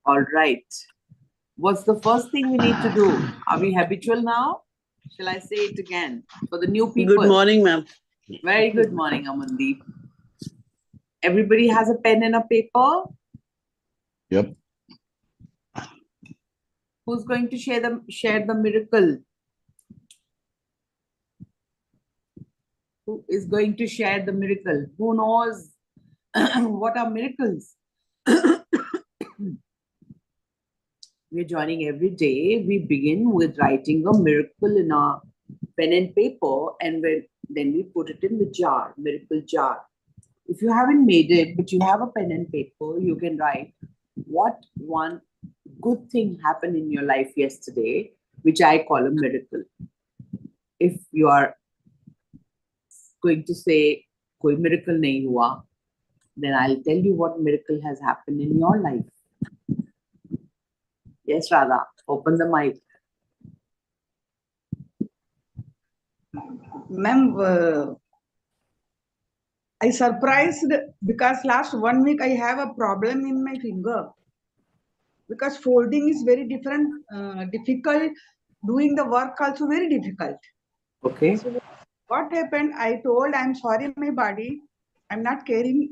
All right. What's the first thing we need to do? Are we habitual now? Shall I say it again for the new people? Good morning, ma'am. Very good morning, Amandeep. Everybody has a pen and a paper? Yep. Who's going to share the miracle? Who is going to share the miracle? Who knows what are miracles? We're joining every day. We begin with writing a miracle in our pen and paper, and then we put it in the jar, miracle jar. If you haven't made it, but you have a pen and paper, you can write what one good thing happened in your life yesterday, which I call a miracle. If you are going to say, koi miracle nahi hua, then I'll tell you what miracle has happened in your life. Yes, Radha, open the mic. Ma'am, I surprised because last 1 week I have a problem in my finger. Because folding is very difficult. Doing the work also very difficult. Okay. So what happened? I told, I'm sorry, my body. I'm not caring.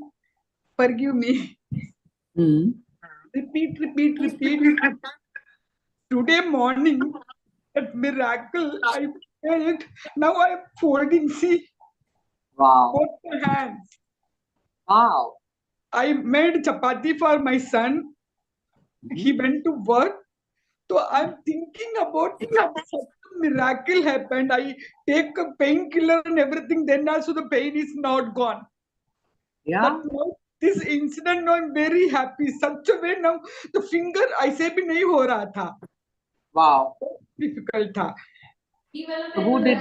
Forgive me. Repeat. Today morning, that miracle, I felt. Now I'm folding. See. Wow. Both the hands. Wow. I made chapati for my son. He went to work. So I'm thinking about such a miracle happened. I take a painkiller and everything. Then also the pain is not gone. Yeah. But now this incident, now I'm very happy. Such a way now the finger I say bhi nahi ho raha tha. Wow. Difficult tha. So who did?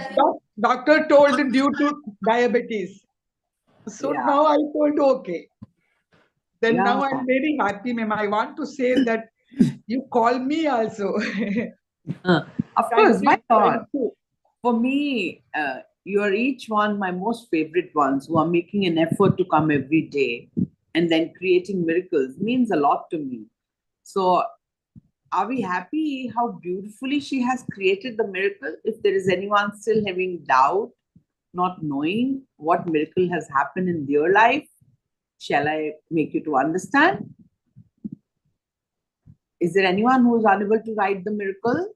Doctor told due to diabetes. So Yeah. now I told okay. Then Yeah. now I'm very happy, ma'am. I want to say that you call me also. Of course, why not? For me, you are each one my most favorite ones who are making an effort to come every day and then creating miracles means a lot to me. So, are we happy how beautifully she has created the miracle? If there is anyone still having doubt, not knowing what miracle has happened in their life, shall I make you to understand? Is there anyone who is unable to write the miracle,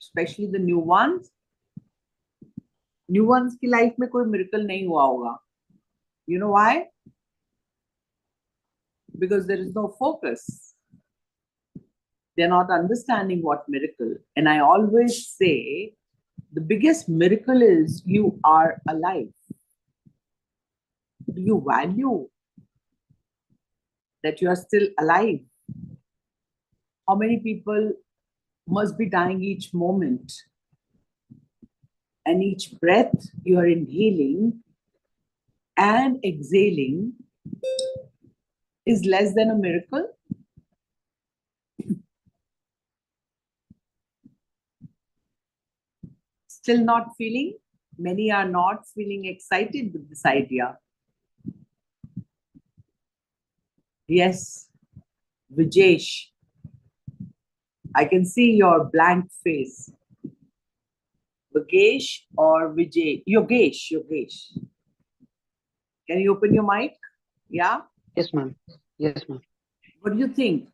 especially the new ones? New ones की life में कोई miracle नहीं हुआ होगा. You know why? Because there is no focus. They're not understanding what miracle. And I always say the biggest miracle is you are alive. Do you value that you are still alive? How many people must be dying each moment? And each breath you are inhaling and exhaling is less than a miracle? Still not feeling? Many are not feeling excited with this idea. Yes, Vijesh. I can see your blank face. Vagesh or Vijay? Yogesh. Can you open your mic? Yeah? Yes, ma'am. Yes, ma'am. What do you think?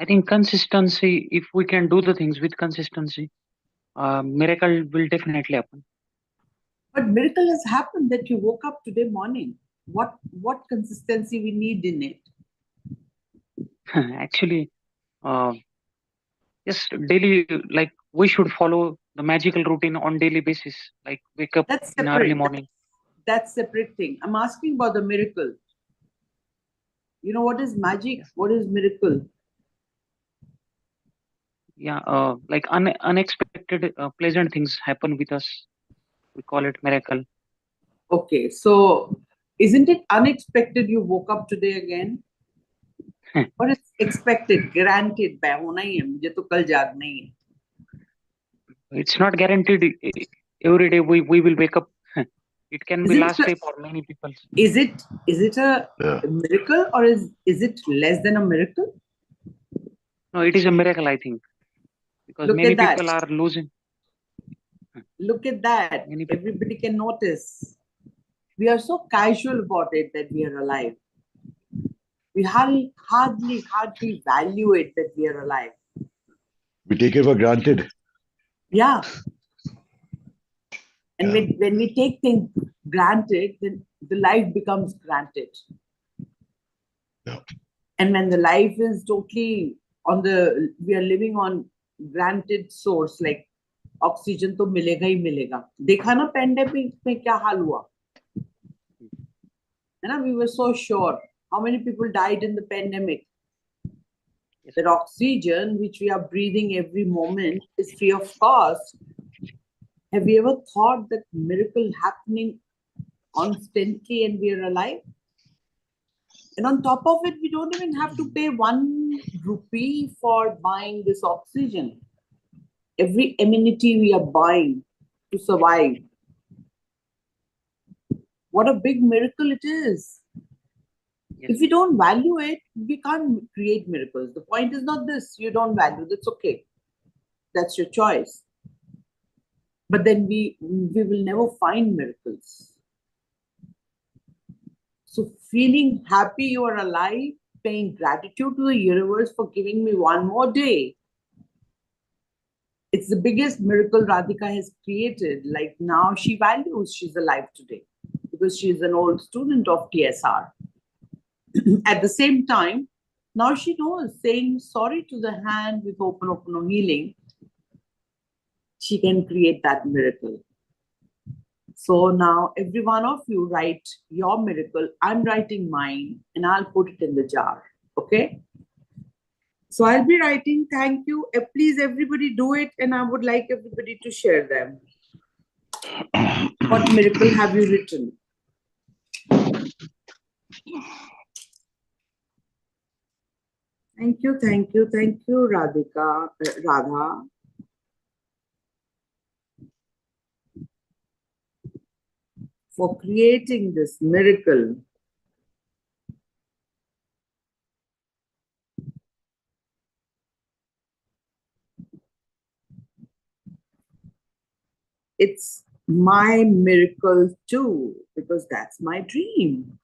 I think consistency, if we can do the things with consistency, miracle will definitely happen. But miracle has happened that you woke up today morning. What consistency we need in it? Actually, yes, daily, like we should follow the magical routine on daily basis, like wake up in early morning. That's separate thing. I'm asking about the miracle. You know what is magic? Yes. What is miracle? Yeah, like unexpected, pleasant things happen with us. We call it miracle. Okay, so isn't it unexpected you woke up today again? Or it's expected, guaranteed? It's not guaranteed every day we will wake up. It can Is be it last a- step for many people. Is it a Yeah. miracle, or is it less than a miracle? No, it is a miracle, I think, because Look many at that. people are losing. Look at that. Many people. Everybody can notice. We are so casual about it that we are alive. We hardly value it that we are alive. We take it for granted. Yeah. And Yeah. when we take things granted, then the life becomes granted. Yeah. And when the life is totally we are living on granted source, like oxygen to milega hi milega. Dekha na pandemic mein kya haal hua? We were so sure. How many people died in the pandemic? Yes. That oxygen, which we are breathing every moment, is free of cost. Have you ever thought that miracle happening constantly and we are alive? And on top of it, we don't even have to pay 1 rupee for buying this oxygen. Every amenity we are buying to survive. What a big miracle it is. Yes. If we don't value it, we can't create miracles. The point is not this, you don't value, that's okay. That's your choice. But then we will never find miracles. So feeling happy you are alive, paying gratitude to the universe for giving me one more day. It's the biggest miracle Radhika has created. Like now she values she's alive today because she's an old student of TSR. At the same time, now she knows saying sorry to the hand with Ho'oponopono healing, she can create that miracle. So now every one of you write your miracle. I'm writing mine and I'll put it in the jar. Okay? So I'll be writing thank you. Please everybody do it, and I would like everybody to share them. What miracle have you written? Thank you, Radhika, Radha. For creating this miracle. It's my miracle too, because that's my dream.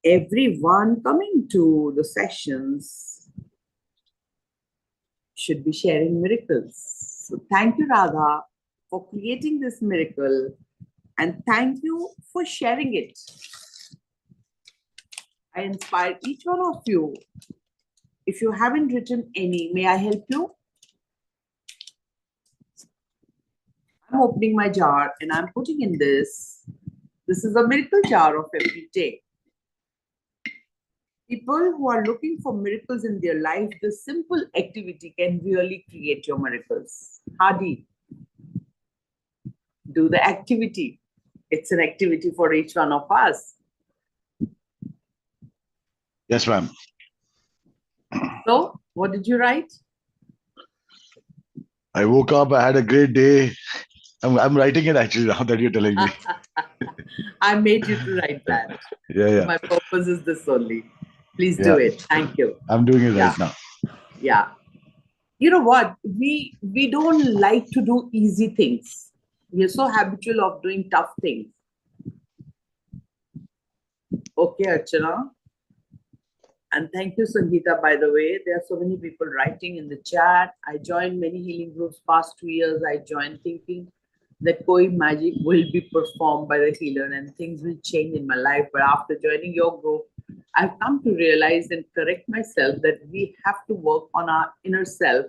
Everyone coming to the sessions should be sharing miracles. So thank you, Radha, for creating this miracle, and thank you for sharing it. I inspire each one of you. If you haven't written any, may I help you? I'm opening my jar and I'm putting in this. This is a miracle jar of every day. People who are looking for miracles in their life, this simple activity can really create your miracles. Hadi, do the activity. It's an activity for each one of us. Yes, ma'am. So, what did you write? I woke up, I had a great day. I'm writing it actually now that you're telling me. I made you to write that. Yeah. My purpose is this only. Please do Yeah. it. Thank you. I'm doing it Yeah. right now. Yeah. You know what? We don't like to do easy things. We are so habitual of doing tough things. Okay, Archana. And thank you, Sangeeta, by the way. There are so many people writing in the chat. I joined many healing groups past 2 years. I joined thinking that koi magic will be performed by the healer and things will change in my life. But after joining your group, I've come to realize and correct myself that we have to work on our inner self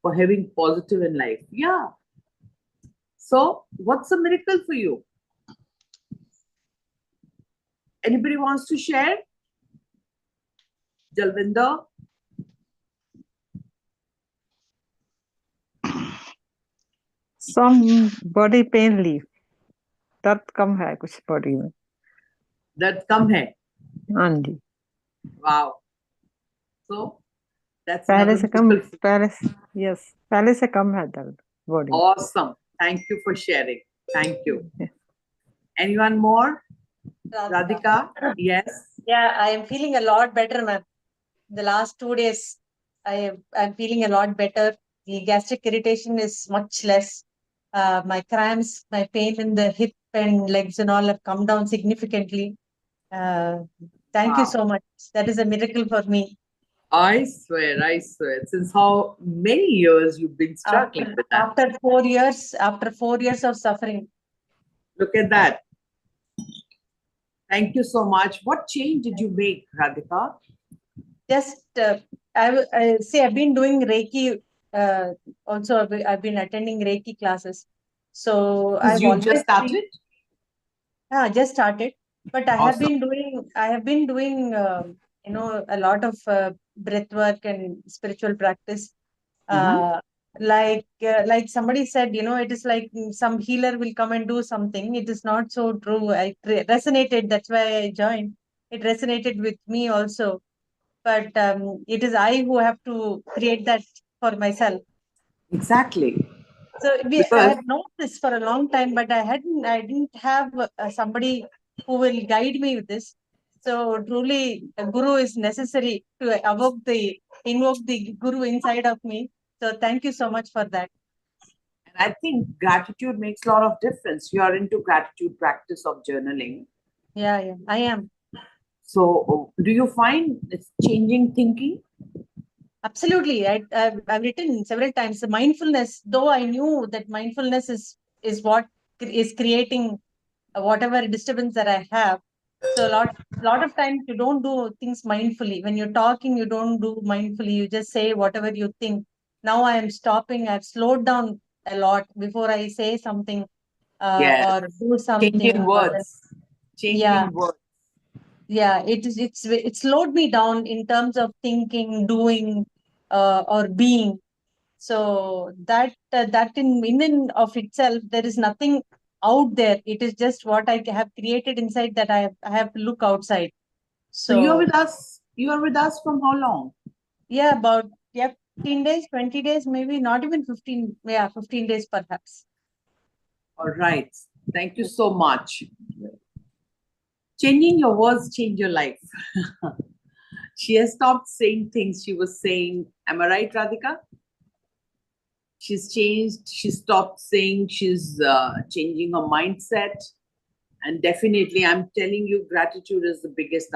for having positive in life. Yeah. So what's a miracle for you? Anybody wants to share? Jalvinder? some body pain लीव दर्द कम है कुछ body में That come here. हाँ जी Wow. So That's पहले another से कम beautiful. पहले yes पहले से कम है दर्द body. Awesome. Thank you for sharing. Thank you. Anyone more? Radhika? Yes. Yeah, I am feeling a lot better, ma'am. The last 2 days, I'm feeling a lot better. The gastric irritation is much less. My cramps, my pain in the hip and legs and all have come down significantly. Thank you Wow. so much. That is a miracle for me. I swear. Since how many years you've been struggling with that? After 4 years of suffering. Look at that. Thank you so much. What change did you make, Radhika? Just I say I've been doing Reiki. Also, I've been attending Reiki classes. So Because I've you always just started? just started, but I have Awesome. been doing a lot of breath work and spiritual practice. Mhm. Like somebody said, it is like some healer will come and do something. It is not so true. I resonated. That's why I joined. It resonated with me also, but it is I who have to create that for myself. Exactly. So I Because have known this for a long time, but I didn't have somebody who will guide me with this. So truly, a guru is necessary to invoke the guru inside of me. So thank you so much for that. and I think gratitude makes a lot of difference. You are into gratitude practice of journaling. Yeah, I am. So do you find it's changing thinking? Absolutely. I've written several times the mindfulness, though I knew that mindfulness is what is creating whatever disturbance that I have. So lot of times you don't do things mindfully. When you're talking, you don't do mindfully. You just say whatever you think. Now I am stopping. I've slowed down a lot before I say something Yes. or do Changing something. words. Yeah, Changing words. yeah. It slowed me down in terms of thinking, doing, or being. So that in and of itself, there is nothing out there. It is just what I have created inside that I have to look outside. So you're So with us. You are with us from how long? yeah, about 15 days, 20 days, maybe not even 15. Yeah, 15 days perhaps. All right. Thank you so much. Changing your words change your life. She has stopped saying things she was saying. Am I right, Radhika? She's changed. She stopped saying. She's changing her mindset. And definitely, I'm telling you, gratitude is the biggest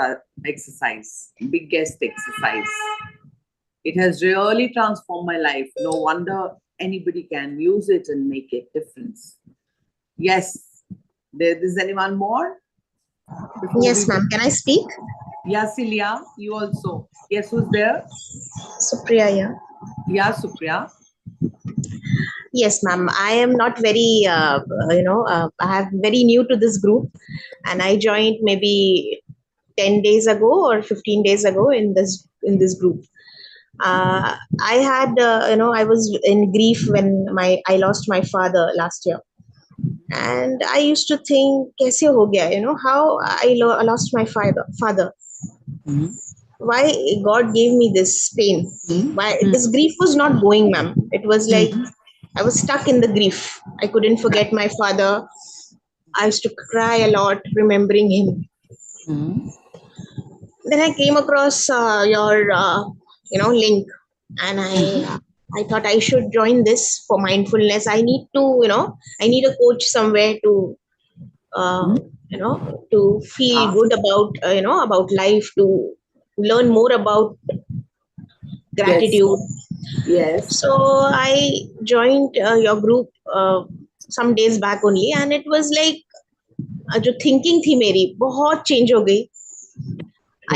exercise, biggest exercise. It has really transformed my life. No wonder anybody can use it and make a difference. Yes. Is anyone more? Yes, ma'am. Can I speak? Yeah, Celia, you also. Yes, who's there? Supriya, yeah. Yeah, Supriya. Yes, ma'am. I am not very, I am very new to this group, and I joined maybe 10 days ago or 15 days ago in this group. I had, I was in grief when I lost my father last year, and I used to think, "Kaise ho gaya?" How I lost my father. Why God gave me this pain? Why this grief was not going, ma'am? It was like I was stuck in the grief. I couldn't forget my father. I used to cry a lot remembering him. Then I came across your link, and I thought I should join this for mindfulness. I need to I need a coach somewhere to to feel good about about life, to learn more about Yes. gratitude. Yes. So I joined your group some days back only, and it was like जो thinking थी मेरी बहुत change हो गई.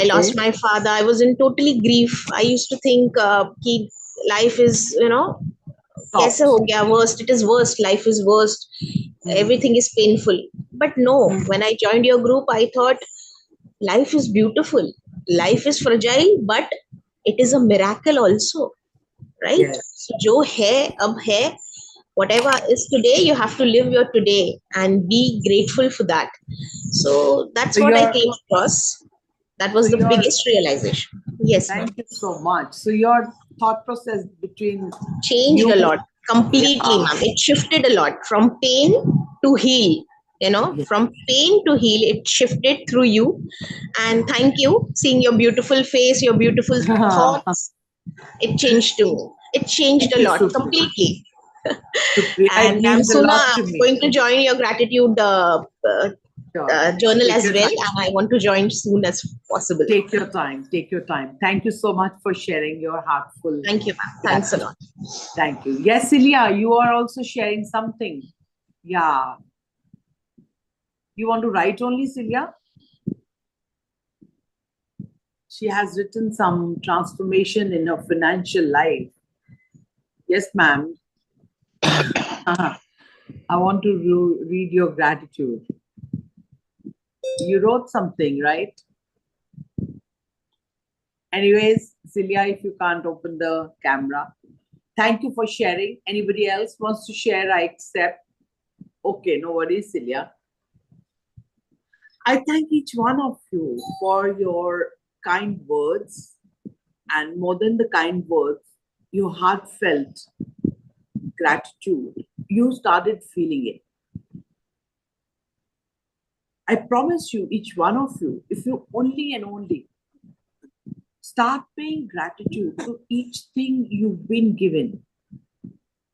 I lost my father. I was in totally grief. I used to think कि life is कैसे हो गया worst. It is worst. Life is worst. Everything is painful. But no, when I joined your group, I thought life is beautiful. Life is fragile, but it is a miracle also. Right? Yes. So जो है अब है, whatever is today, you have to live your today and be grateful for that. So that's So what I you're, came across. That was so the you're, biggest realization. Yes, ma'am. thank you so much. So you're thought process between Changed you? a lot, completely, Yeah. ma'am. It shifted a lot from pain to heal. You know, Yes. from pain to heal, it shifted through you. And thank you, seeing your beautiful face, your beautiful thoughts. It changed too. It changed Thank a you, lot, Supriya. completely. Supriya, it And means a soon lot I'm to me. going to join your gratitude Sure. journal Take as your well, time. and I want to join soon as possible. Take your time. Take your time. Thank you so much for sharing your heartful. Thank you, ma'am. Thanks a lot. Thank you. Yes, Celia, you are also sharing something. Yeah. You want to write only, Celia? She has written some transformation in her financial life. Yes, ma'am. I want to read your gratitude. You wrote something, right? Anyways, Celia, if you can't open the camera, thank you for sharing. Anybody else wants to share? I accept. Okay, no worries, Celia. I thank each one of you for your kind words, and more than the kind words, your heartfelt gratitude. You started feeling it. I promise you, each one of you, if you only and only start paying gratitude to each thing you've been given.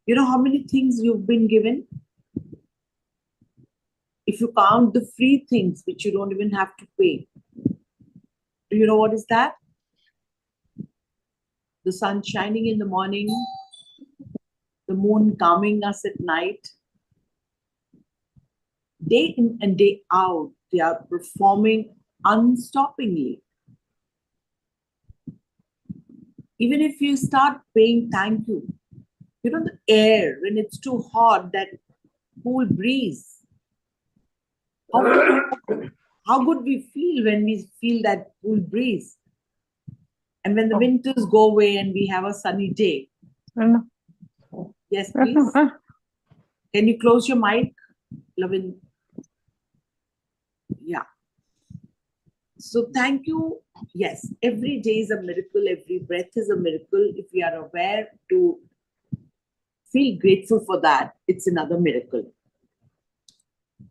You know how many things you've been given? If you count the free things which you don't even have to pay, do you know what is that? The sun shining in the morning, the moon calming us at night. Day in and day out, they are performing unstoppingly. Even if you start paying thank you, you know, the air, when it's too hot, that cool breeze, how good we feel when we feel that cool breeze. And when the winters go away and we have a sunny day. Yes, please. Can you close your mic, Lavin? Yeah. So thank you. Yes, every day is a miracle. Every breath is a miracle. If we are aware to feel grateful for that, it's another miracle.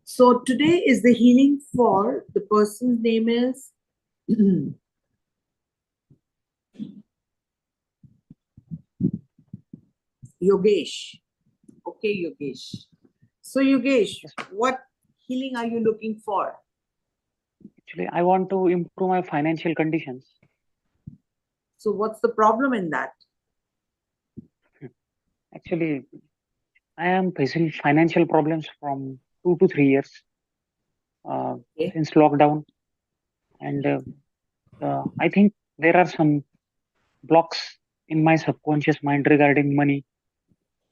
So today is the healing for the person's name is Yogesh. Okay, Yogesh. So Yogesh, what healing are you looking for? Actually, I want to improve my financial conditions. So what's the problem in that? Actually, I am facing financial problems from 2 to 3 years since lockdown. And I think there are some blocks in my subconscious mind regarding money.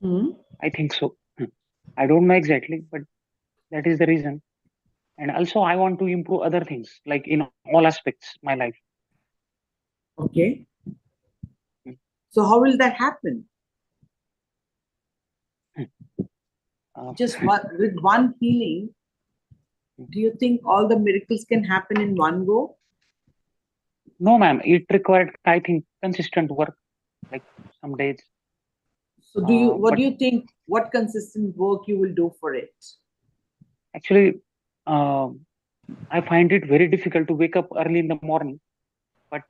I think so. I don't know exactly, but that is the reason. And also, I want to improve other things, like in all aspects my life. Okay. So how will that happen? Just with one healing, do you think all the miracles can happen in one go? No, ma'am. It required, I think, consistent work, like some days. So do you? What do you think? What consistent work you will do for it? Actually, I find it very difficult to wake up early in the morning. But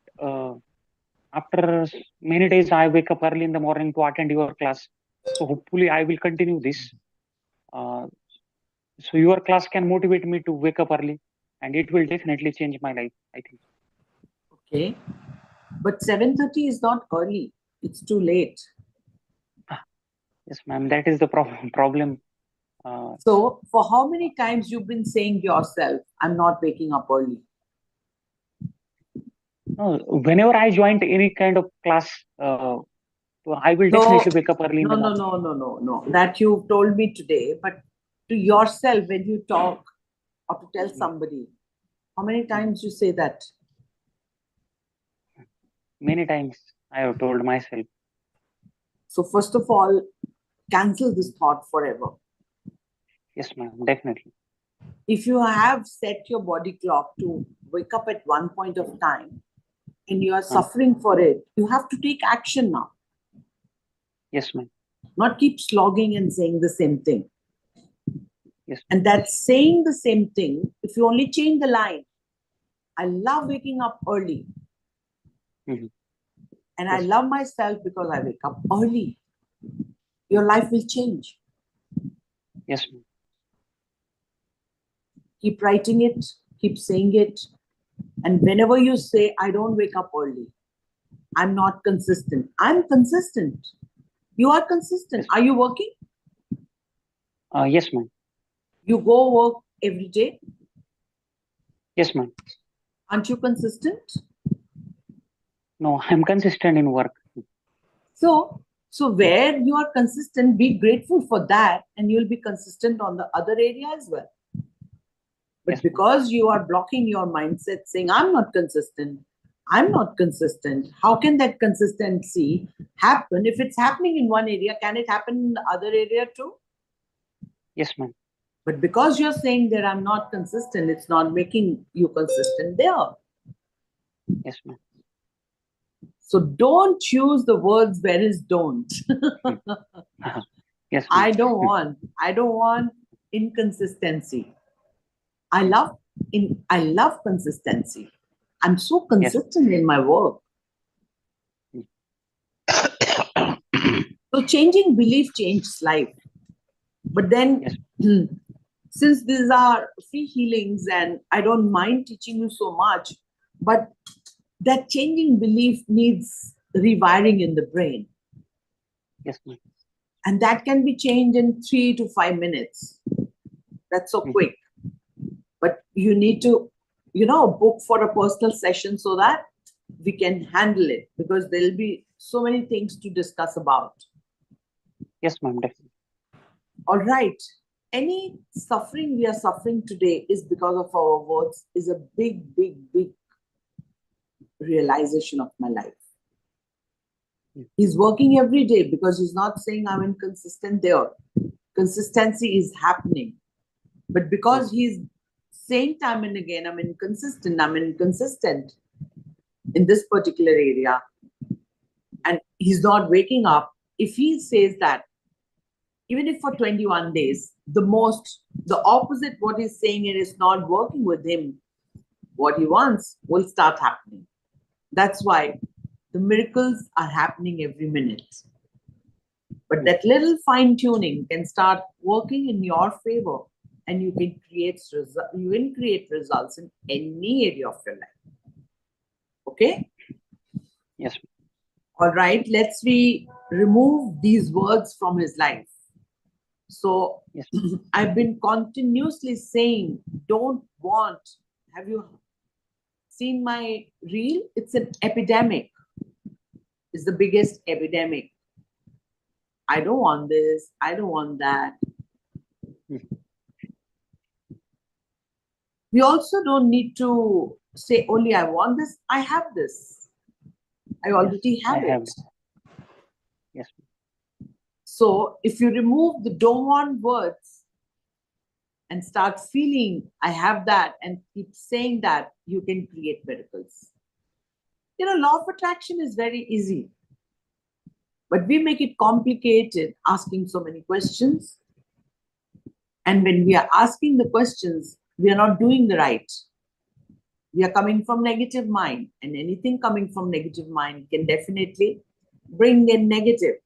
after many days, I wake up early in the morning to attend your class. So hopefully, I will continue this. So your class can motivate me to wake up early, and it will definitely change my life, I think. Okay, but 7:30 is not early. It's too late. Yes, ma'am. That is the problem. So for how many times you've been saying yourself, "I'm not waking up early"? No, whenever I joined any kind of class, so I will definitely wake up early in the morning. No. That you've told me today, but to yourself when you talk or to tell somebody, how many times you say that? Many times I have told myself. So first of all, cancel this thought forever. Yes, ma'am, definitely. If you have set your body clock to wake up at one point of time and you are suffering for it, you have to take action now. Yes, ma'am. Not keep slogging and saying the same thing. Yes. And that's saying the same thing. If you only change the line, I love waking up early. Mhm. And I Yes. love myself because I wake up early. Your life will change. Yes, ma'am. Keep writing it, keep saying it. And whenever you say, I don't wake up early, I'm not consistent. I'm consistent. You are consistent. Yes. Are you working? Yes, ma'am. You go work every day. Yes, ma'am. Aren't you consistent? No, I'm consistent in work. So where you are consistent, be grateful for that, and you'll be consistent on the other area as well. But Yes, ma'am. because you are blocking your mindset saying, I'm not consistent, how can that consistency happen? If it's happening in one area, can it happen in the other area too? Yes, ma'am. But because you're saying that I'm not consistent, it's not making you consistent there. Yes, ma'am. So don't choose the words where is don't. Yes, ma'am. I don't want inconsistency. I love consistency. I'm so consistent in my work. So changing belief changes life. But then, Yes. since these are free healings and I don't mind teaching you so much, but that changing belief needs rewiring in the brain. Yes, ma'am. And that can be changed in 3 to 5 minutes. That's so quick. But you need to, book for a personal session so that we can handle it, because there'll be so many things to discuss about. Yes, ma'am. Definitely. All right. Any suffering we are suffering today is because of our words, is a big, big, big realization of my life. He's working every day because he's not saying I'm inconsistent there. Consistency is happening. But because he's saying time and again, I'm inconsistent in this particular area, and he's not waking up, if he says that, even if for 21 days, the opposite what he's saying, it is not working with him, what he wants will start happening. That's why the miracles are happening every minute. But that little fine tuning can start working in your favor, and you can create results in any area of your life. Okay? Yes. All right, let's remove these words from his life. So Yes. I've been continuously saying, don't want. Have you seen my reel? It's an epidemic. It's the biggest epidemic. I don't want this. I don't want that. We also don't need to say only I want this. I have this. I already have it. Yes. So if you remove the don't want words and start feeling I have that and keep saying that, you can create miracles. Law of attraction is very easy, but we make it complicated, asking so many questions. And when we are asking the questions, we are not doing the right. We are coming from negative mind, and anything coming from negative mind can definitely bring in negative.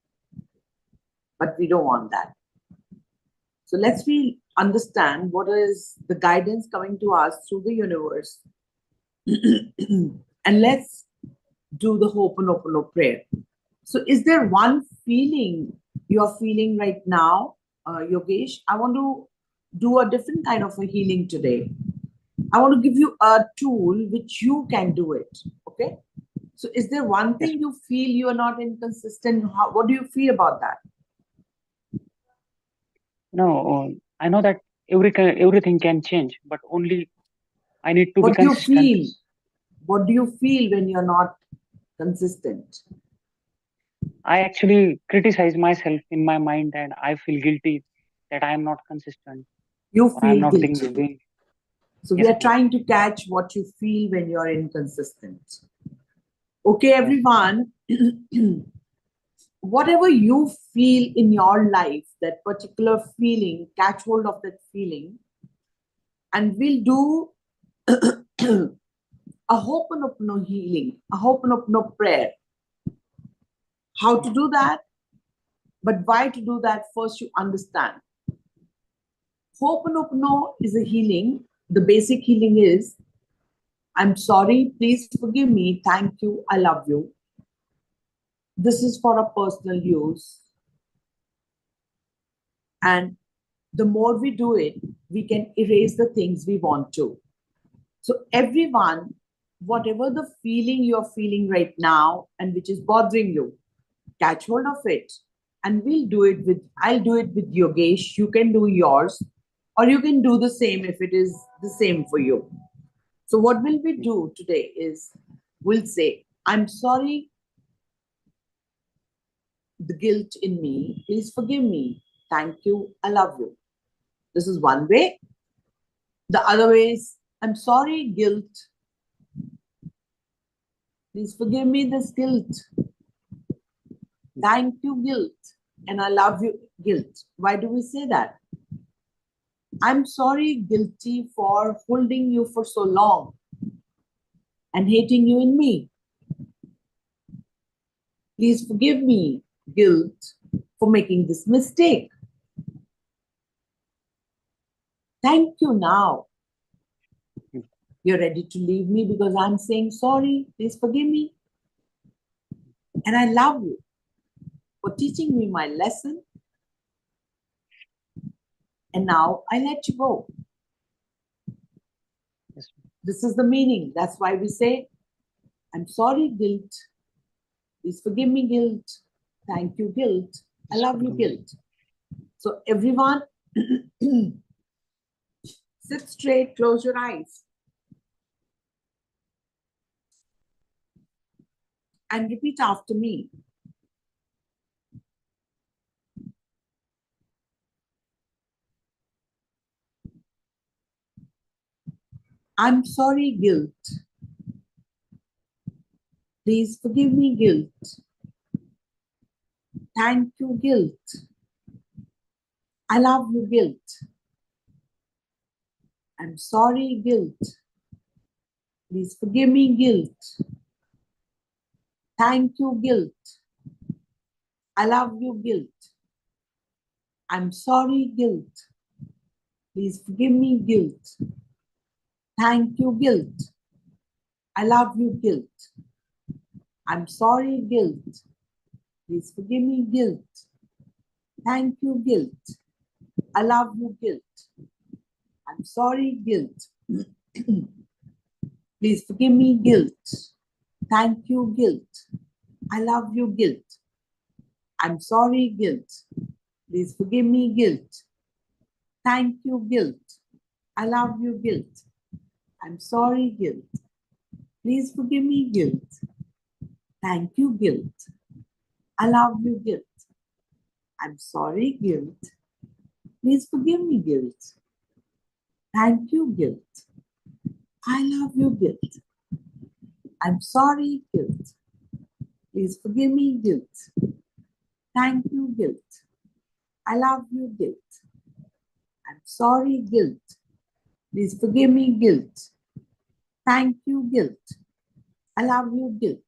But we don't want that. So let's understand what is the guidance coming to us through the universe. And let's do the Ho'oponopono prayer. So is there one feeling you're feeling right now, Yogesh? I want to do a different kind of a healing today. I want to give you a tool which you can do it. Okay? So is there one thing you feel you are not inconsistent? What do you feel about that? No, I know that everything can change, but only I need to be What do you consistent. feel? What do you feel when you're not consistent? I actually criticize myself in my mind, and I feel guilty that I am not consistent. You or I'm feel not guilty. doing. So we Yes, are ma'am. trying to catch what you feel when you're inconsistent. Okay, everyone. whatever you feel in your life, that particular feeling, catch hold of that feeling, and we'll do a Ho'oponopono healing, a Ho'oponopono prayer. How to do that? But why to do that? First, you understand. Ho'oponopono is a healing. The basic healing is, I'm sorry, please forgive me, thank you, I love you. This is for a personal use. And the more we do it, we can erase the things we want to. So everyone, whatever the feeling you're feeling right now and which is bothering you, catch hold of it. And I'll do it with Yogesh. You can do yours, or you can do the same if it is the same for you. So what will we do today is, we'll say, I'm sorry, the guilt in me, please forgive me. Thank you, I love you. This is one way. The other way is, I'm sorry, guilt. Please forgive me this guilt. Thank you, guilt. And I love you, guilt. Why do we say that? I'm sorry, guilty, for holding you for so long and hating you in me. Please forgive me, guilt, for making this mistake. Thank you now. You're ready to leave me because I'm saying sorry. Please forgive me. And I love you for teaching me my lesson. And now I let you go. Yes. This is the meaning. That's why we say, I'm sorry, guilt. Please forgive me, guilt. Thank you, guilt. I love you, guilt. So everyone, sit straight, close your eyes. And repeat after me. I'm sorry, guilt. Please forgive me, guilt. Thank you, guilt. I love you, guilt. I'm sorry, guilt. Please forgive me, guilt. Thank you, guilt. I love you, guilt. I'm sorry, guilt. Please forgive me, guilt. Thank you, guilt. I love you, guilt. I'm sorry, guilt. Please forgive me, guilt. Thank you, guilt. I love you, guilt. I'm sorry, guilt. Please forgive me, guilt. Thank you, guilt. I love you, guilt. I'm sorry, guilt. Please forgive me, guilt. Thank you, guilt. I love you, guilt. I'm sorry, guilt. Please forgive me, guilt. Thank you, guilt. I love you, guilt. I'm sorry, guilt. Please forgive me, guilt. Thank you, guilt. I love you, guilt. I'm sorry, guilt. Please forgive me, guilt. Thank you, guilt. I love you, guilt. I'm sorry, guilt. Please forgive me, guilt. Thank you, guilt. I love you, guilt.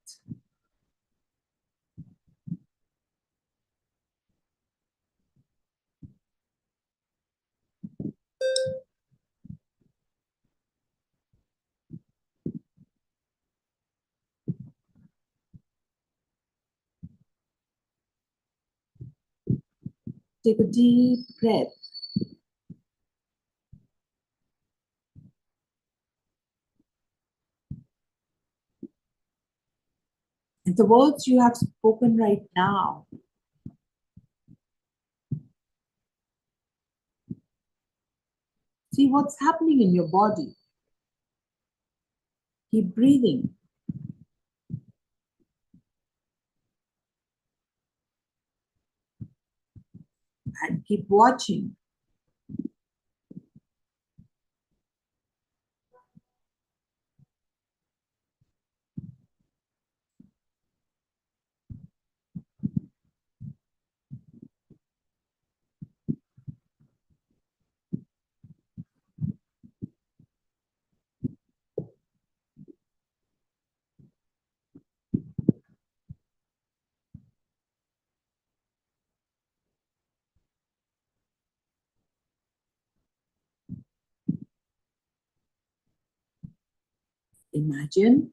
Take a deep breath. And the words you have spoken right now, see what's happening in your body. Keep breathing. And keep watching. Imagine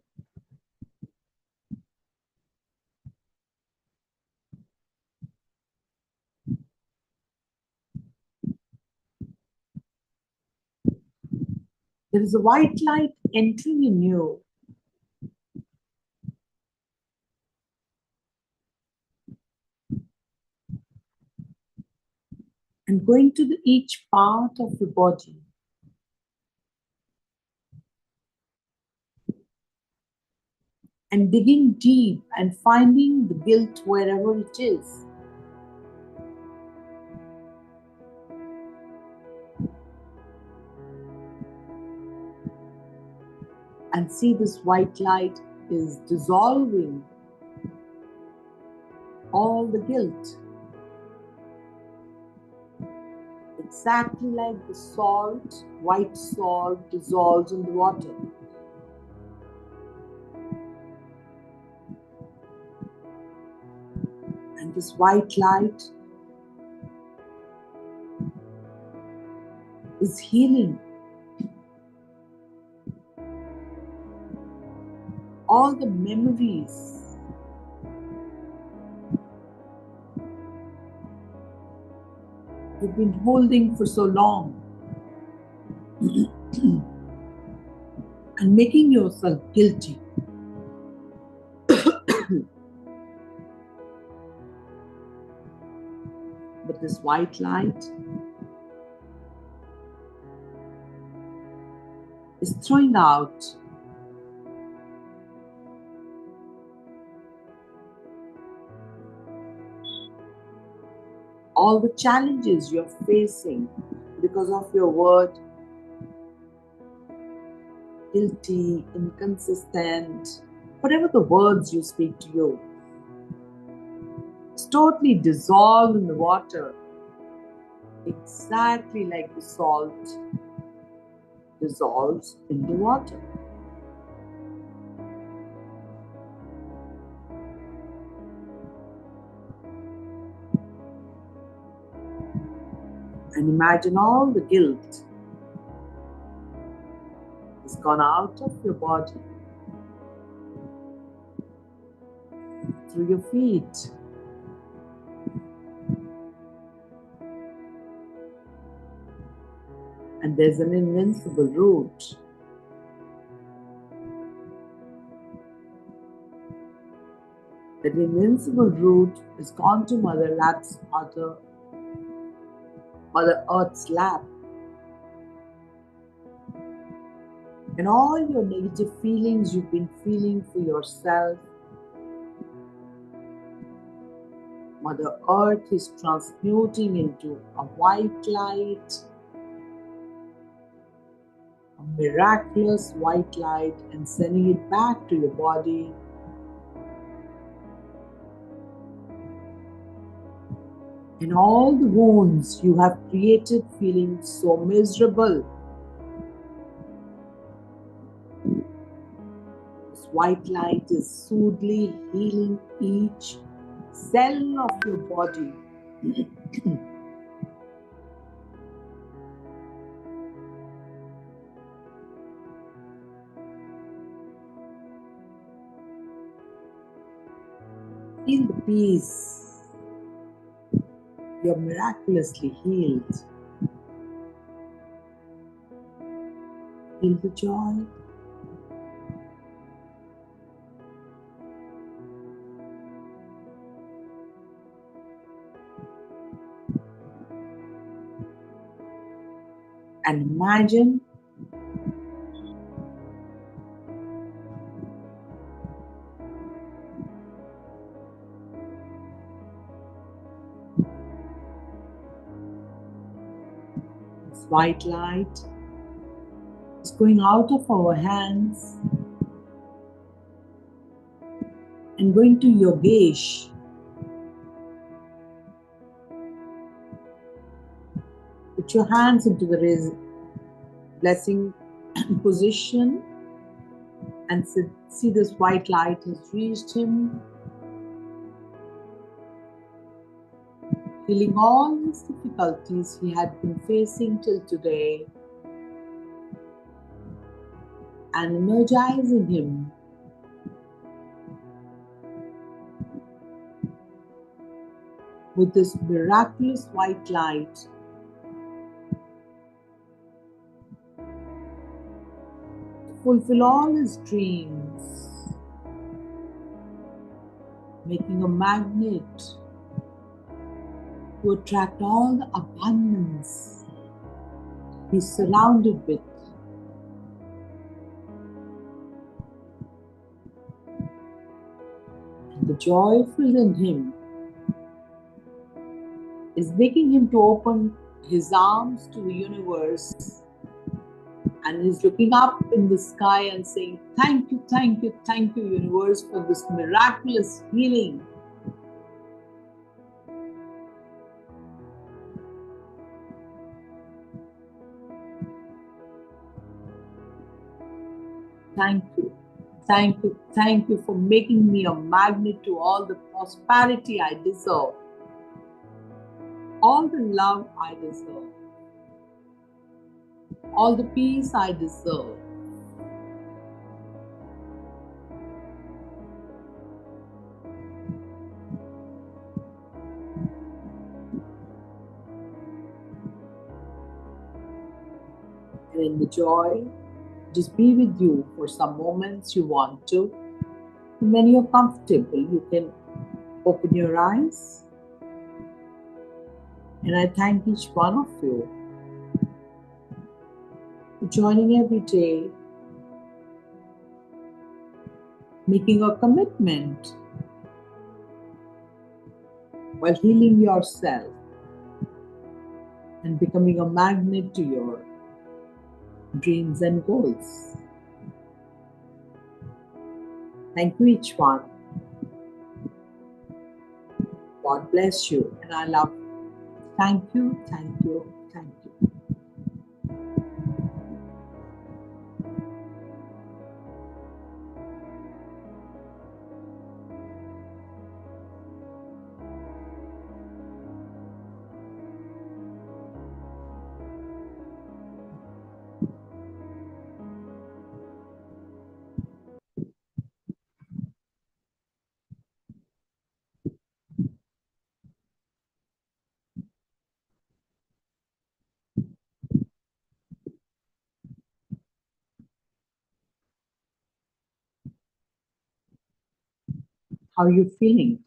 there is a white light entering in you. And going to each part of your body. And digging deep and finding the guilt wherever it is. And see this white light is dissolving all the guilt. Exactly like the salt, white salt dissolves in the water. And this white light is healing all the memories you've been holding for so long and making yourself guilty. But this white light is throwing out all the challenges you're facing because of your word guilty, inconsistent, whatever the words you speak to you. It's totally dissolved in the water, exactly like the salt dissolves in the water. And imagine all the guilt has gone out of your body, through your feet, and there's an invincible root. That invincible root is gone to Mother Earth's lap. And all your negative feelings you've been feeling for yourself, Mother Earth is transmuting into a white light, a miraculous white light, and sending it back to your body. And all the wounds you have created feeling so miserable, this white light is soothingly healing each cell of your body. Feel the peace. You're miraculously healed. Feel the joy. And imagine this white light is going out of our hands and going to Yogesh. Put your hands into the blessing position and see this white light has reached him, healing all his difficulties he had been facing till today. and energizing him with this miraculous white light to fulfill all his dreams, making a magnet to attract all the abundance he's surrounded with. And the joyful in him is making him to open his arms to the universe, and he's looking up in the sky and saying, thank you, thank you, thank you, universe, for this miraculous healing. Thank you, thank you, thank you for making me a magnet to all the prosperity I deserve, all the love I deserve, all the peace I deserve. And in the joy, just be with you for some moments you want to. And when you're comfortable, you can open your eyes. And I thank each one of you for joining every day, making a commitment while healing yourself and becoming a magnet to your dreams and goals. Thank you, each one. God bless you, and I love you. Thank you, thank you, thank you. How are you feeling?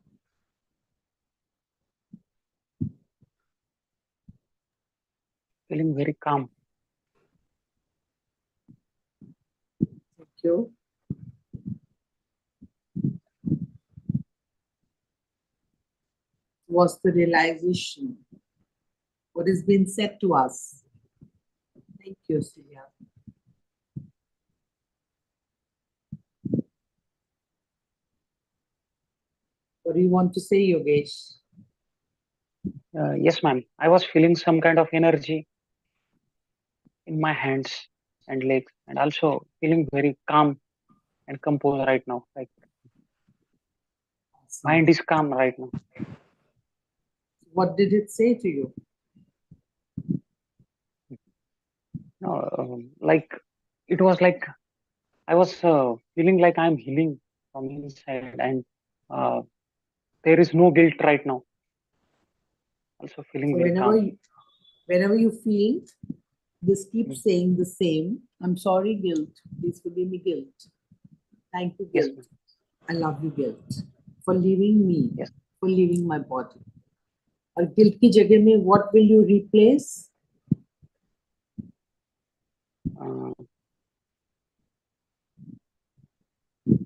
Feeling very calm. Thank you. What's the realization? What has been said to us? Thank you, Celia. What do you want to say, Yogesh? Yes, ma'am. I was feeling some kind of energy in my hands and legs, and also feeling very calm and composed right now. Like mind is calm right now. What did it say to you? Like it was like I was feeling like I'm healing from inside, and uh, there is no guilt right now. Also feeling So very calm. whenever you feel, just keep saying the same. I'm sorry, guilt. Please forgive me, guilt. Thank you, Yes, guilt. ma'am. I love you, guilt, for leaving me, Yes. for leaving my body. और guilt की जगह में what will you replace?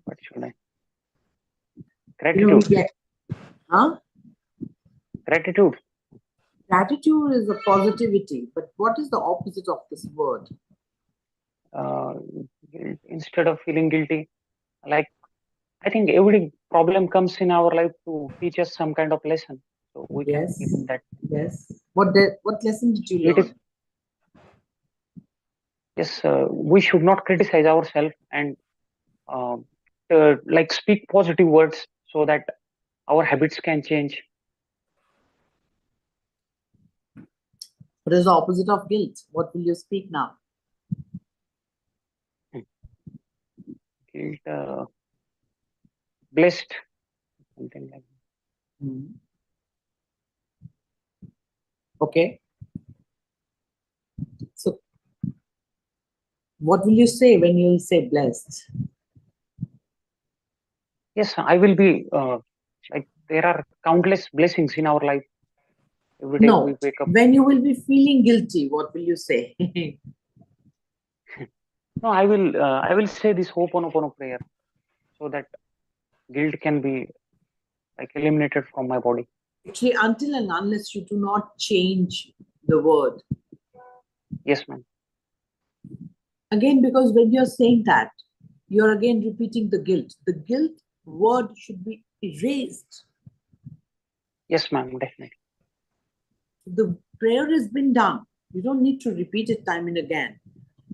What should I? Gratitude. You know, we get, huh? Gratitude. Gratitude is a positivity, but what is the opposite of this word? Instead of feeling guilty, like I think every problem comes in our life to teach us some kind of lesson. So we can Yes, keep in that. yes. What lesson did you It is learn? yes. We should not criticize ourselves and uh, like speak positive words so that our habits can change. What is the opposite of guilt? What will you speak now? guilt, blessed, something like that. Hmm. Okay. So, what will you say when you say blessed? Yes, I will be like there are countless blessings in our life. Every day we No. wake up. When you will be feeling guilty, what will you say? No, I will say this Ho'oponopono prayer so that guilt can be like eliminated from my body. Actually, until and unless you do not change the word. Yes, ma'am. Again, because when you're saying that, you're again repeating the guilt. The guilt word should be erased. Yes, ma'am, definitely. The prayer has been done. You don't need to repeat it time and again.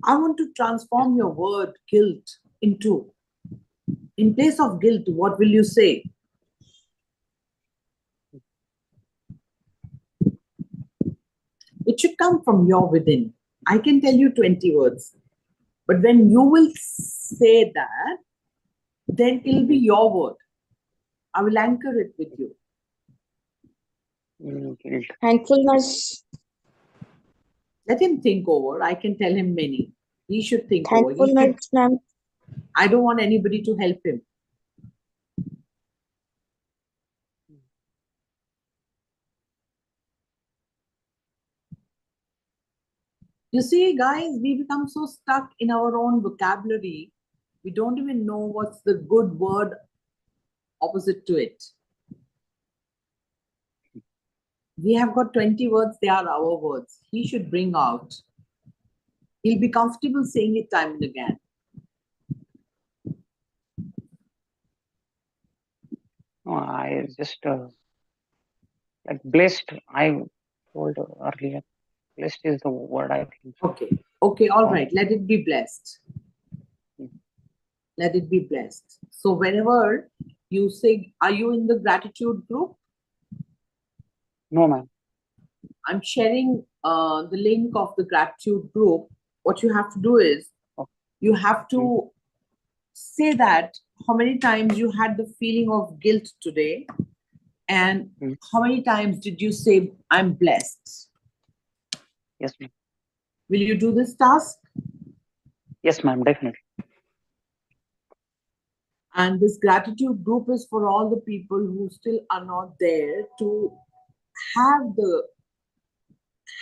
I want to transform your word guilt into, in place of guilt, what will you say? It should come from your within. I can tell you 20 words, but when you will say that, then it'll be your word. I will anchor it with you. Guilt. Thankfulness. Let him think over. I can tell him many. He should think over. Thankfulness, ma'am. I don't want anybody to help him. You see, guys, we become so stuck in our own vocabulary. We don't even know what's the good word opposite to it. We have got 20 words, they are our words. He should bring out. He'll be comfortable saying it time and again. No, I just like blessed. I told earlier, blessed is the word I think. Okay. Okay, all right. Let it be blessed. Let it be blessed. So whenever you say, are you in the gratitude group? No, ma'am. I'm sharing the link of the gratitude group. What you have to do is, you have to say that how many times you had the feeling of guilt today, and how many times did you say, I'm blessed? Yes, ma'am. Will you do this task? Yes, ma'am, definitely. And this gratitude group is for all the people who still are not there to have the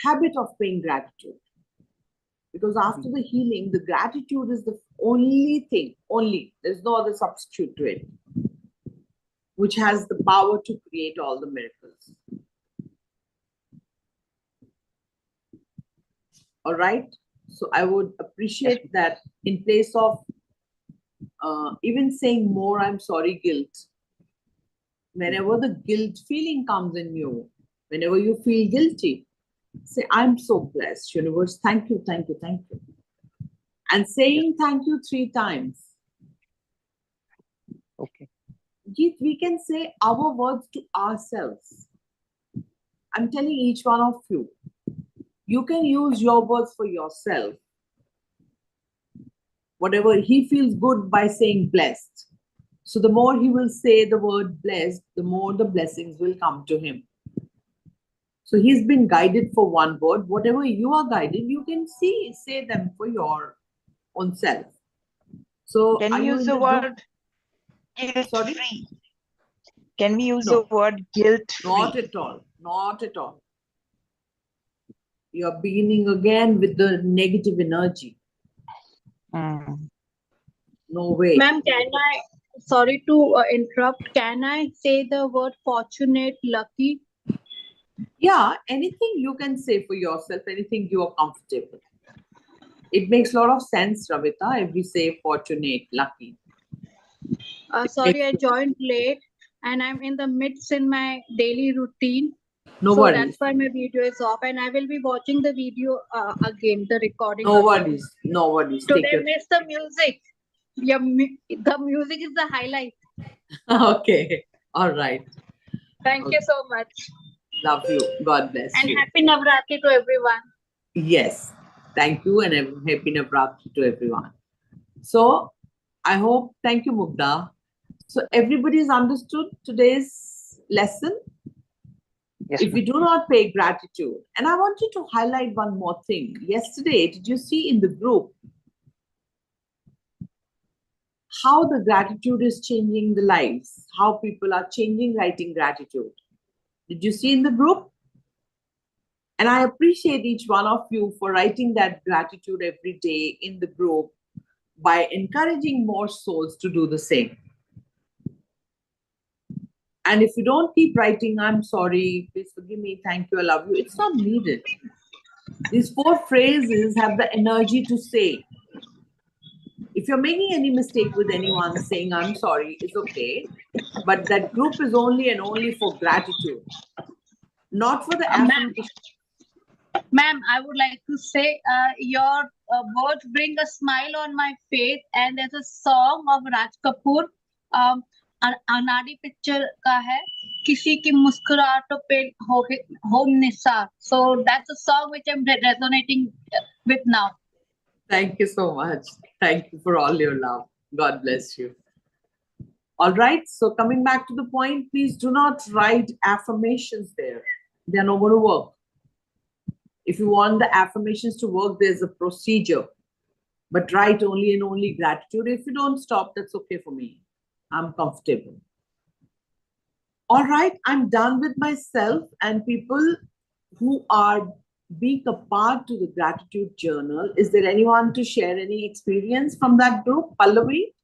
habit of paying gratitude. Because after the healing, the gratitude is the only thing, there's no other substitute to it, which has the power to create all the miracles. All right? So I would appreciate that in place of even saying more, I'm sorry, guilt. Whenever the guilt feeling comes in you, whenever you feel guilty, say, I'm so blessed, universe. Thank you, thank you, thank you. And saying thank you 3 times. Okay. We can say our words to ourselves. I'm telling each one of you, you can use your words for yourself. Whatever he feels good by saying blessed. So the more he will say the word blessed, the more the blessings will come to him. So he's been guided for one word. Whatever you are guided, you can say them for your own self. So Can are we you use in the the word group? guilt Sorry? free? Can we use No. the word guilt free? Not at all. Not at all. You're beginning again with the negative energy. No way. Ma'am, can I, sorry to interrupt, can I say the word fortunate, lucky? Yeah, anything you can say for yourself, anything you are comfortable. It makes a lot of sense, Ravita, if we say fortunate, lucky. Sorry, I joined late and I'm in the midst in my daily routine. No So worries. that's why my video is off and I will be watching the video again, the recording. No again. worries. No worries. Today Take your miss the music. Yeah, the music is the highlight. Okay. All right. Thank you so much. Love you. God bless And you. happy Navratri to everyone. Yes. Thank you and happy Navratri to everyone. So I hope, thank you, Mugda. So everybody's understood today's lesson. Yes, If ma'am. you do not pay gratitude, and I want you to highlight one more thing. Yesterday, did you see in the group how the gratitude is changing the lives, how people are changing writing gratitude? Did you see in the group? And I appreciate each one of you for writing that gratitude every day in the group by encouraging more souls to do the same. And if you don't keep writing, I'm sorry, please forgive me, thank you, I love you, it's not needed. These 4 phrases have the energy to say. If you're making any mistake with anyone saying, I'm sorry, it's okay. But that group is only and only for gratitude, not for the affirmation. Ma'am, I would like to say your words bring a smile on my face, and there's a song of Raj Kapoor, अनाड़ी picture का है किसी की मुस्कुराहटों पे हो Nisar. So that's a song which I'm resonating with now. Thank you so much. Thank you for all your love. God bless you. All right. So coming back to the point, please do not write affirmations there. They're not going to work. If you want the affirmations to work, there's a procedure. But write only and only gratitude. If you don't stop, that's okay for me. I'm comfortable. All right. I'm done with myself, and people who are being a part to the gratitude journal. Is there anyone to share any experience from that group? Pallavi?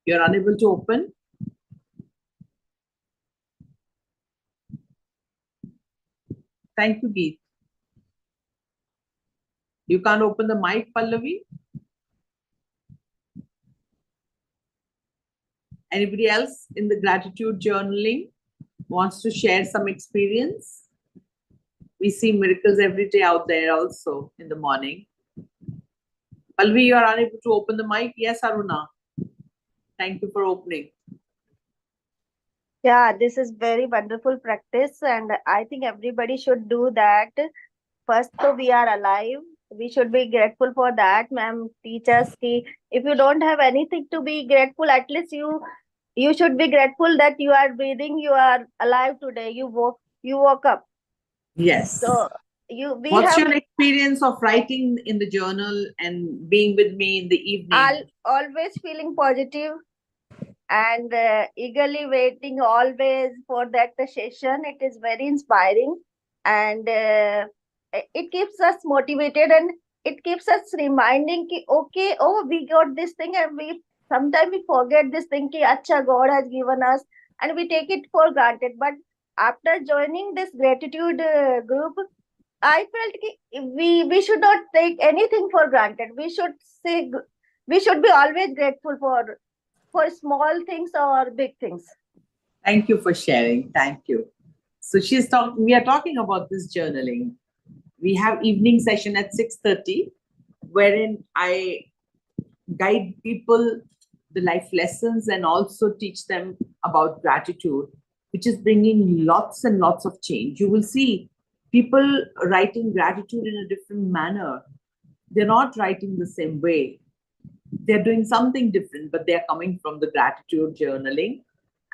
You're unable to open? Thank you, Geet. You can't open the mic, Pallavi? Anybody else in the gratitude journaling wants to share some experience? We see miracles every day out there also in the morning. Pallavi, you are unable to open the mic? Yes, Aruna. Thank you for opening. Yeah, this is very wonderful practice, and I think everybody should do that. First, so we are alive. We should be grateful for that. Ma'am, teach us ki if you don't have anything to be grateful, at least you should be grateful that you are breathing, you are alive today. You woke up. Yes. So what's your experience of writing in the journal and being with me in the evening? Always feeling positive and eagerly waiting always for that session. It is very inspiring, and it keeps us motivated, and it keeps us reminding ki, okay, oh, we got this thing, and we sometimes we forget this thing ki acha God has given us, and we take it for granted. But after joining this gratitude group, I felt ki we should not take anything for granted. We should say we should be always grateful for small things or big things. Thank you for sharing. Thank you. So we are talking about this journaling. We have evening session at 6:30, wherein I guide people the life lessons and also teach them about gratitude, which is bringing lots and lots of change. You will see people writing gratitude in a different manner. They're not writing the same way. They're doing something different, but they're coming from the gratitude journaling.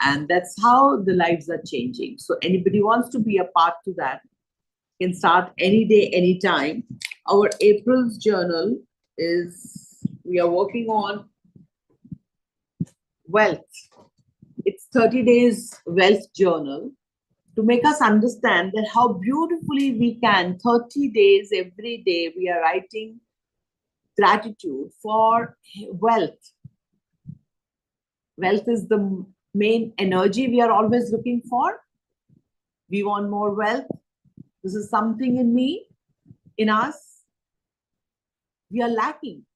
And that's how the lives are changing. So anybody wants to be a part to that can start any day, anytime. Our April's journal is, we are working on wealth. It's 30 days wealth journal to make us understand that how beautifully we can, 30 days every day, we are writing gratitude for wealth. Wealth is the main energy we are always looking for. We want more wealth. This is something in me, in us, we are lacking.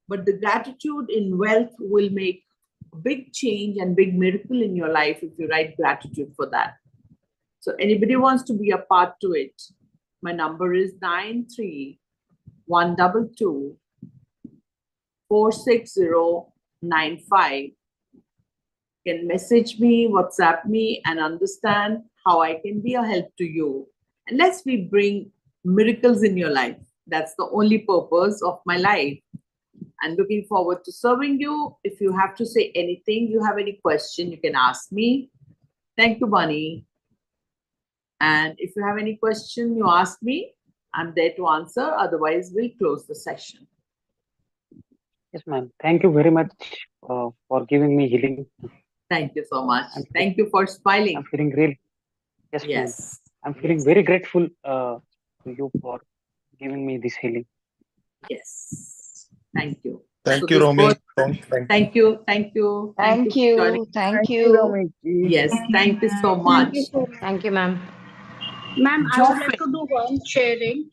But the gratitude in wealth will make a big change and big miracle in your life if you write gratitude for that. So anybody wants to be a part to it, my number is 93-122-46095. can message me, WhatsApp me, and understand how I can be a help to you. And let's bring miracles in your life. That's the only purpose of my life. And looking forward to serving you. If you have to say anything, you have any question, you can ask me. Thank you, Bunny. And if you have any question, you ask me. I'm there to answer. Otherwise, we'll close the session. Yes, ma'am. Thank you very much for giving me healing. Thank you so much. Thank you for smiling. I'm feeling really. Yes, ma'am. Yes. I'm feeling very grateful to you for giving me this healing. Yes. Thank you. Thank you, Romi. Thank you. Thank you. Thank you. Thank you. Romi ji. Yes. Thank you so much. Thank you, ma'am. Ma'am, I would like to do one sharing.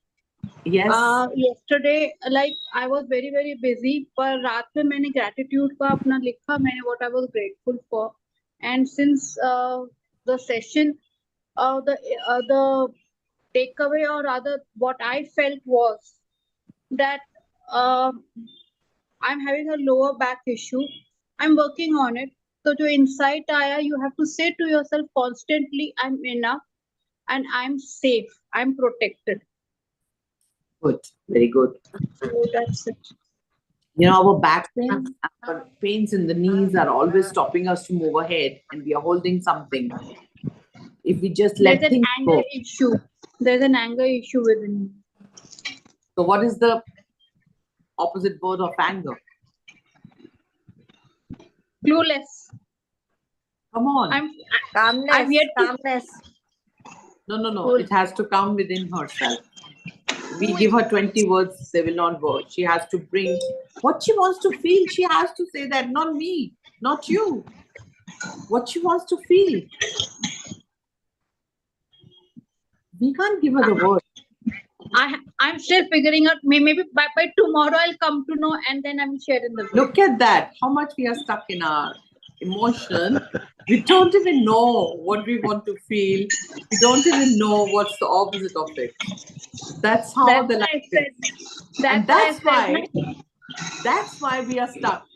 Yes. Yesterday, like I was very very busy, पर रात में मैंने gratitude का अपना लिखा, मैंने what I was grateful for, and since the session, the takeaway or rather what I felt was that I'm having a lower back issue. I'm working on it. So जो insight आया, you have to say to yourself constantly, I'm enough and I'm safe, I'm protected. Good. Very good. So that's it. You know, our back pains, our pains in the knees are always stopping us to move ahead, and we are holding something. If we just let There's an things anger go. issue. There's an anger issue within me. So, what is the opposite word of anger? Clueless. Come on. I'm yet to. Calmness. No. It has to come within herself. We give her 20 words, they will not work. She has to bring what she wants to feel. She has to say that, not me, not you. What she wants to feel. We can't give her the word. I'm still figuring out. Maybe by tomorrow I'll come to know, and then I will share in the group. Look at that. How much we are stuck in our emotion. We don't even know what we want to feel. We don't even know what's the opposite of it. That's how the life is. And that's why we are stuck.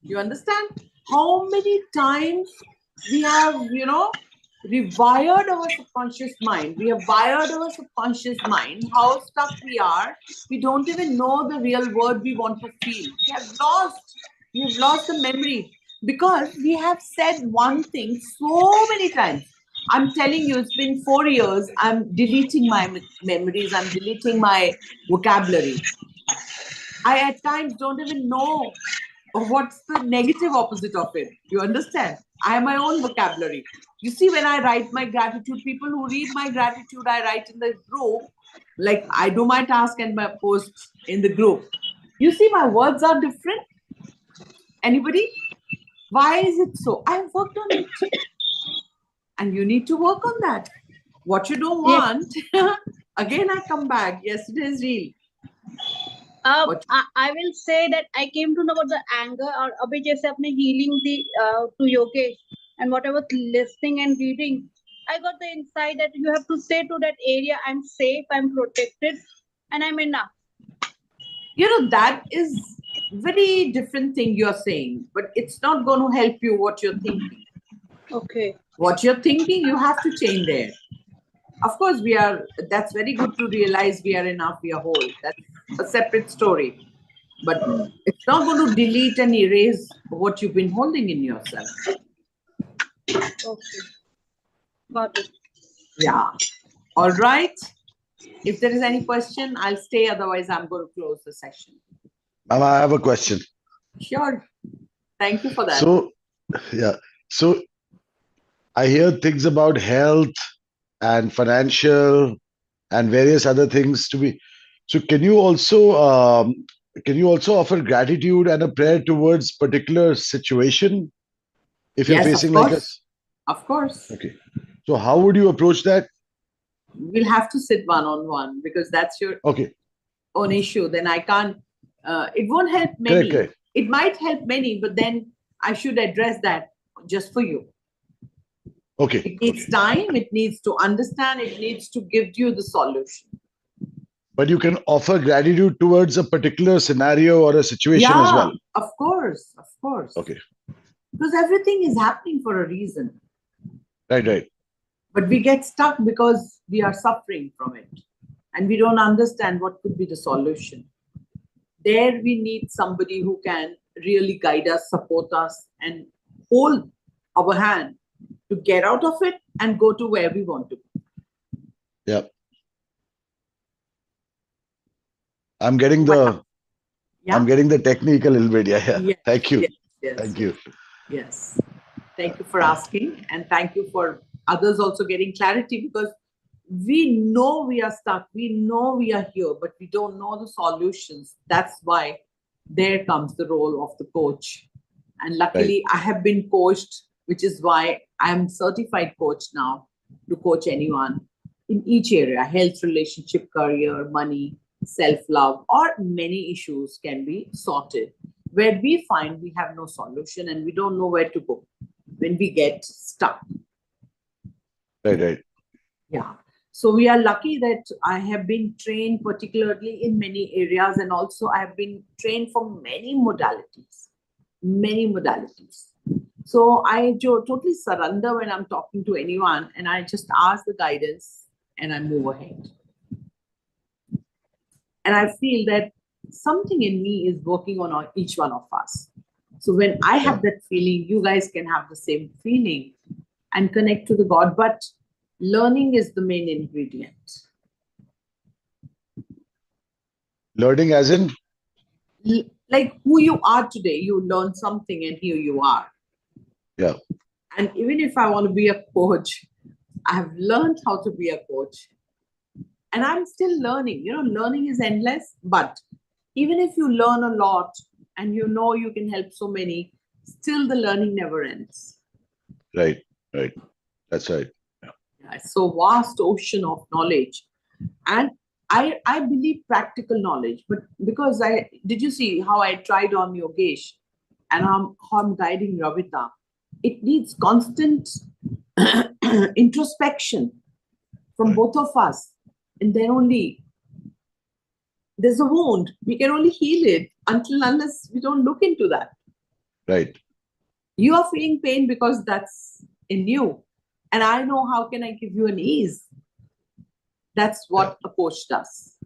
You understand? How many times we have, rewired our subconscious mind. We have wired our subconscious mind. How stuck we are. We don't even know the real word we want to feel. We've lost the memory because we have said one thing so many times. I'm telling you, it's been 4 years. I'm deleting my memories. I'm deleting my vocabulary. I at times don't even know what's the negative opposite of it. You understand? I have my own vocabulary. You see, when I write my gratitude, people who read my gratitude, I write in the group, like I do my task and my posts in the group. You see, my words are different. Anybody? Why is it so? I've worked on it. And you need to work on that. What you don't want, again, I come back. Yesterday is real. I will say that I came to know about the anger or abhi jaise apne healing to Yogesh, and what I was listening and reading, I got the insight that you have to say to that area, I'm safe, I'm protected, and I'm enough. That is very different thing you're saying, but it's not going to help you what you're thinking. Okay. What you're thinking, you have to change there. Of course, that's very good to realize we are enough, we are whole. That's a separate story. But it's not going to delete and erase what you've been holding in yourself. Okay. Got it. Yeah. All right. If there is any question, I'll stay. Otherwise, I'm going to close the session. Mama, I have a question. Sure. Thank you for that. So I hear things about health and financial and various other things to be. So can you also offer gratitude and a prayer towards particular situation if you're facing like this? Of course. Okay. So how would you approach that? We'll have to sit one-on-one because that's your own issue. Then I can't. It won't help many. Correct. It might help many, but then I should address that just for you. Okay. It needs time. It needs to understand. It needs to give you the solution. But you can offer gratitude towards a particular scenario or a situation as well. Of course. Of course. Okay. Because everything is happening for a reason. Right. But we get stuck because we are suffering from it. And we don't understand what could be the solution. There we need somebody who can really guide us, support us, and hold our hand to get out of it and go to where we want to go. Yep. I'm getting the technique a little bit. Yeah. Yes, Thank you. Yes. Thank you. Yes. Thank you for asking. And thank you for others also getting clarity, because we know we are stuck. We know we are here, but we don't know the solutions. That's why there comes the role of the coach. And luckily, I have been coached, which is why I'm certified coach now to coach anyone in each area: health, relationship, career, money, self-love, or many issues can be sorted where we find we have no solution and we don't know where to go when we get stuck. Right. Yeah. So we are lucky that I have been trained particularly in many areas, and also I have been trained for many modalities. So I totally surrender when I'm talking to anyone, and I just ask the guidance and I move ahead. And I feel that something in me is working on each one of us. So when I have that feeling, you guys can have the same feeling and connect to the God. But learning is the main ingredient. Learning as in? Like who you are today, you learn something and here you are. Yeah. And even if I want to be a coach, I have learned how to be a coach. And I'm still learning. Learning is endless. But even if you learn a lot and you know you can help so many, still the learning never ends. Right. That's right. Yeah, it's so vast ocean of knowledge. And I believe practical knowledge, but because did you see how I tried on Yogesh and how I'm guiding Ravita? It needs constant introspection from both of us. And then only there's a wound. We can only heal it unless we don't look into that. Right. You are feeling pain because that's in you. And I know how can I give you an ease. That's what a coach does.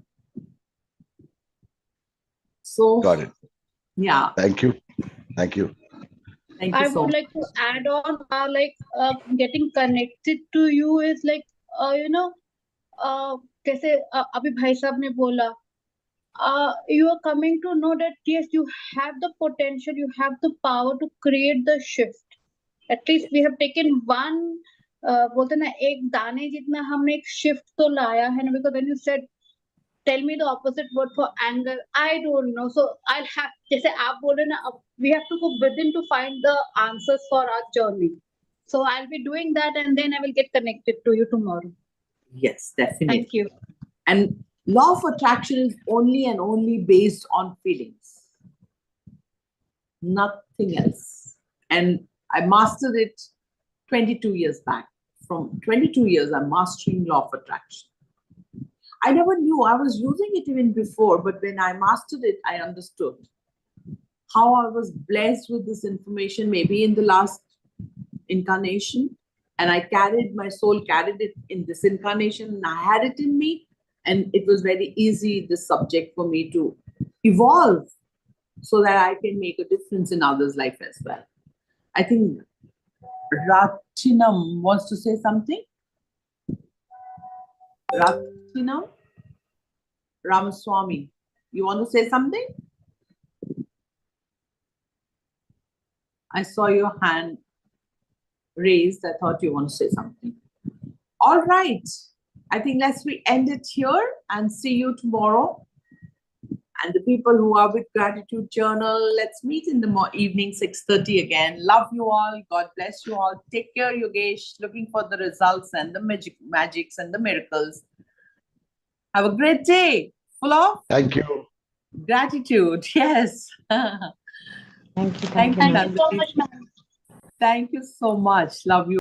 So, got it. Yeah. Thank you. Thank you I so would much. like to add on, getting connected to you is like, जैसे अभी भाई साहब ने बोला, you are coming to know that yes, you have the potential, you have the power to create the shift. At least we have taken one, बोलते ना एक दाने जितना हमने एक shift तो लाया है ना, because when you said tell me the opposite word for anger, I don't know. So I'll have, जैसे आप बोल रहे ना, we have to go within to find the answers for our journey. So I'll be doing that, and then I will get connected to you tomorrow. Yes, definitely. Thank you. And law of attraction is only and only based on feelings. Nothing else. And I mastered it 22 years back. From 22 years, I'm mastering law of attraction. I never knew. I was using it even before, but when I mastered it, I understood how I was blessed with this information, maybe in the last incarnation. And my soul carried it in this incarnation, and I had it in me. And it was very easy, this subject, for me to evolve so that I can make a difference in others' life as well. I think Ratinam wants to say something. Ratinam? Ramaswamy, you want to say something? I saw your hand raised. I thought you want to say something. All right. I think we end it here and see you tomorrow. And the people who are with Gratitude Journal, let's meet in the evening, 6:30 again. Love you all. God bless you all. Take care, Yogesh. Looking for the results and the magics and the miracles. Have a great day. Full of Thank you. Gratitude. Yes. Thank you. Thank you, Thank you so much, ma'am. Thank you so much. Love you.